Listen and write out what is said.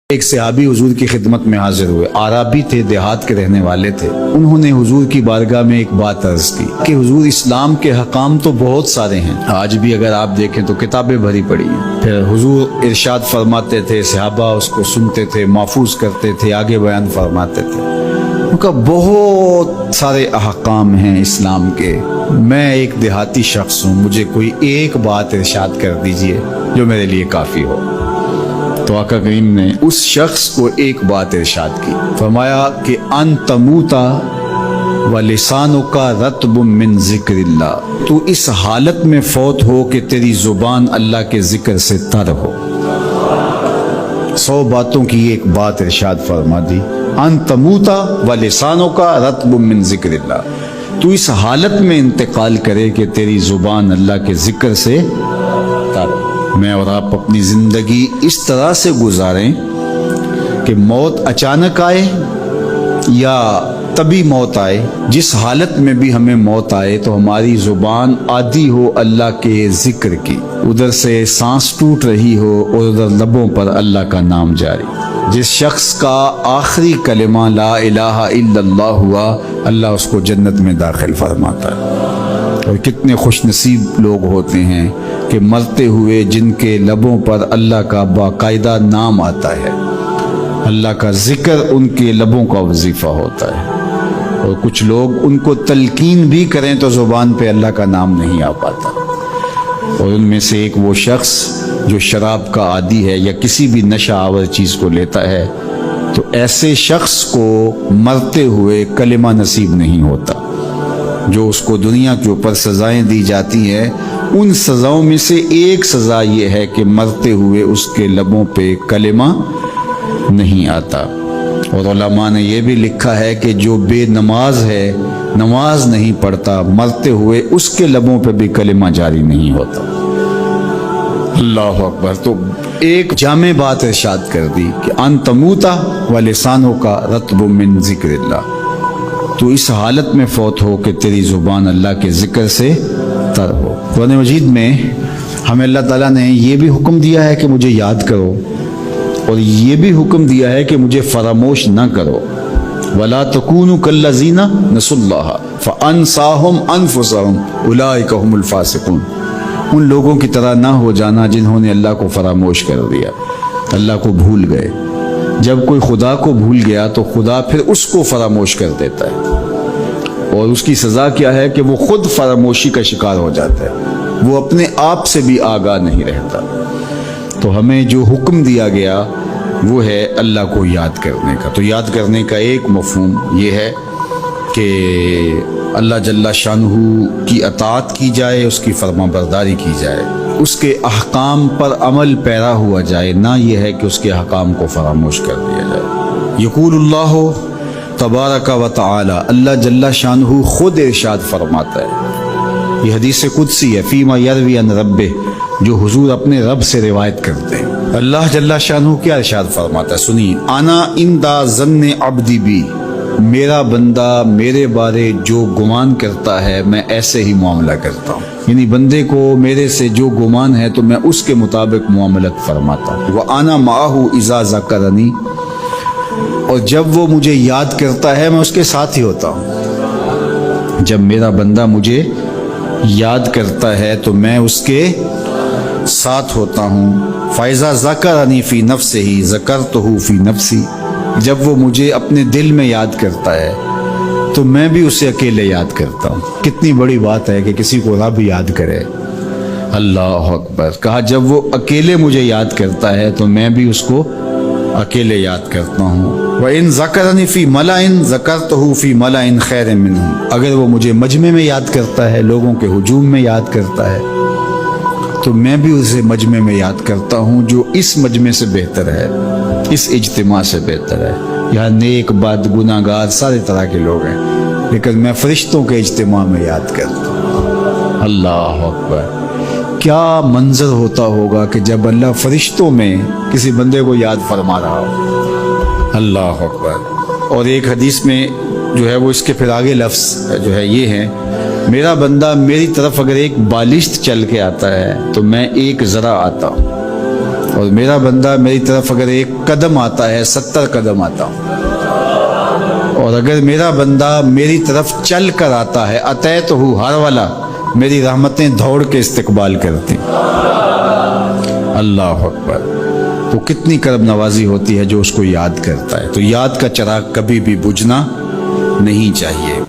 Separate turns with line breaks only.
ایک صحابی حضور کی خدمت میں حاضر ہوئے، عربی تھے، دیہات کے رہنے والے تھے۔ انہوں نے حضور کی بارگاہ میں ایک بات عرض کی کہ حضور اسلام کے حکام تو بہت سارے ہیں، آج بھی اگر آپ دیکھیں تو کتابیں بھری پڑی ہیں۔ پھر حضور ارشاد فرماتے تھے، صحابہ اس کو سنتے تھے، محفوظ کرتے تھے، آگے بیان فرماتے تھے۔ ان کا بہت سارے احکام ہیں اسلام کے، میں ایک دیہاتی شخص ہوں، مجھے کوئی ایک بات ارشاد کر دیجئے جو میرے لیے کافی ہو۔ تو آقا کریم نے اس شخص کو ایک بات ارشاد کی، فرمایا کہ ان تموتا ولسانک رطب من ذکر اللہ، تو اس حالت میں فوت ہو کہ تیری زبان اللہ کے ذکر سے تر ہو۔ 100 باتوں کی ایک بات ارشاد فرما دی، ان تموتا ولسانک رطب من ذکر اللہ، تو اس حالت میں انتقال کرے کہ تیری زبان اللہ کے ذکر سے تر ہو۔ میں اور آپ اپنی زندگی اس طرح سے گزاریں کہ موت اچانک آئے یا تبھی موت آئے، جس حالت میں بھی ہمیں موت آئے تو ہماری زبان عادی ہو اللہ کے ذکر کی، ادھر سے سانس ٹوٹ رہی ہو اور ادھر لبوں پر اللہ کا نام جاری۔ جس شخص کا آخری کلمہ لا الہ الا اللہ ہوا، اللہ اس کو جنت میں داخل فرماتا ہے۔ اور کتنے خوش نصیب لوگ ہوتے ہیں کہ مرتے ہوئے جن کے لبوں پر اللہ کا باقاعدہ نام آتا ہے، اللہ کا ذکر ان کے لبوں کا وظیفہ ہوتا ہے، اور کچھ لوگ ان کو تلقین بھی کریں تو زبان پہ اللہ کا نام نہیں آ پاتا۔ اور ان میں سے ایک وہ شخص جو شراب کا عادی ہے یا کسی بھی نشہ آور چیز کو لیتا ہے، تو ایسے شخص کو مرتے ہوئے کلمہ نصیب نہیں ہوتا۔ جو اس کو دنیا کے اوپر سزائیں دی جاتی ہیں، ان سزاؤں میں سے ایک سزا یہ ہے کہ مرتے ہوئے اس کے لبوں پہ کلمہ نہیں آتا۔ اور علماء نے یہ بھی لکھا ہے کہ جو بے نماز ہے، نماز نہیں پڑھتا، مرتے ہوئے اس کے لبوں پہ بھی کلمہ جاری نہیں ہوتا۔ اللہ اکبر۔ تو ایک جامع بات ارشاد کر دی کہ ان تموتا ولسانک رطب من ذکر اللہ، تو اس حالت میں فوت ہو کہ تیری زبان اللہ کے ذکر سے تر ہو۔ قرآن مجید میں ہمیں اللہ تعالیٰ نے یہ بھی حکم دیا ہے کہ مجھے یاد کرو، اور یہ بھی حکم دیا ہے کہ مجھے فراموش نہ کرو۔ وَلَا تَكُونُوا كَالَّذِينَ نَسُوا اللَّهَ فَأَنسَاهُمْ أَنفُسَهُمْ أُولَٰئِكَ هُمُ الْفَاسِقُونَ، ان لوگوں کی طرح نہ ہو جانا جنہوں نے اللہ کو فراموش کر دیا، اللہ کو بھول گئے۔ جب کوئی خدا کو بھول گیا تو خدا پھر اس کو فراموش کر دیتا ہے، اور اس کی سزا کیا ہے کہ وہ خود فراموشی کا شکار ہو جاتا ہے، وہ اپنے آپ سے بھی آگاہ نہیں رہتا۔ تو ہمیں جو حکم دیا گیا وہ ہے اللہ کو یاد کرنے کا۔ تو یاد کرنے کا ایک مفہوم یہ ہے کہ اللہ جل شانہ کی اطاعت کی جائے، اس کی فرما برداری کی جائے، اس کے احکام پر عمل پیرا ہوا جائے، نہ یہ ہے کہ اس کے احکام کو فراموش کر دیا جائے۔ یقول اللہ تبارک و تعالی، اللہ جل شانہ خود ارشاد فرماتا ہے، یہ حدیث قدسی ہے، فیما یروی عن ربہ، جو حضور اپنے رب سے روایت کرتے ہیں۔ اللہ جل شانہ کیا ارشاد فرماتا ہے، سنیے، انا اندا ظن عبدی بی، میرا بندہ میرے بارے جو گمان کرتا ہے میں ایسے ہی معاملہ کرتا ہوں، یعنی بندے کو میرے سے جو گمان ہے تو میں اس کے مطابق معاملت فرماتا ہوں۔ وَأَنَا مَعَهُ إِذَا ذَكَرَنِي، اور جب وہ مجھے یاد کرتا ہے میں اس کے ساتھ ہی ہوتا ہوں۔ جب میرا بندہ مجھے یاد کرتا ہے تو میں اس کے ساتھ ہوتا ہوں۔ فَإِذَا ذَكَرَنِي فِي نَفْسِهِ ذَكَرْتُهُ فِي نَفْسِي، جب وہ مجھے اپنے دل میں یاد کرتا ہے تو میں بھی اسے اکیلے یاد کرتا ہوں۔ کتنی بڑی بات ہے کہ کسی کو رب یاد کرے، اللہ اکبر۔ کہا جب وہ اکیلے مجھے یاد کرتا ہے تو میں بھی اس کو اکیلے یاد کرتا ہوں۔ وَإِن ذَكَرَنِي فِي مَلَئٍ ذَكَرْتُهُ فِي مَلَئٍ خَيْرٍ مِّنْهُمْ، اگر وہ مجھے مجمع میں یاد کرتا ہے، لوگوں کے ہجوم میں یاد کرتا ہے، تو میں بھی اسے مجمع میں یاد کرتا ہوں جو اس مجمع سے بہتر ہے، اس اجتماع سے بہتر ہے۔ یہاں نیک بد گناہ گار سارے طرح کے لوگ ہیں، لیکن میں فرشتوں کے اجتماع میں یاد کرتا ہوں۔ اللہ اکبر۔ کیا منظر ہوتا ہوگا کہ جب اللہ فرشتوں میں کسی بندے کو یاد فرما رہا ہو، اللہ اکبر۔ اور ایک حدیث میں جو ہے وہ اس کے پھر آگے لفظ جو ہے یہ ہے، میرا بندہ میری طرف اگر ایک بالشت چل کے آتا ہے تو میں ایک ذرا آتا ہوں، اور میرا بندہ میری طرف اگر 1 قدم آتا ہے 70 قدم آتا ہوں، اور اگر میرا بندہ میری طرف چل کر آتا ہے اتیت ہو ہر والا، میری رحمتیں دوڑ کے استقبال کرتی۔ اللہ اکبر، تو کتنی کرم نوازی ہوتی ہے جو اس کو یاد کرتا ہے۔ تو یاد کا چراغ کبھی بھی بجھنا نہیں چاہیے۔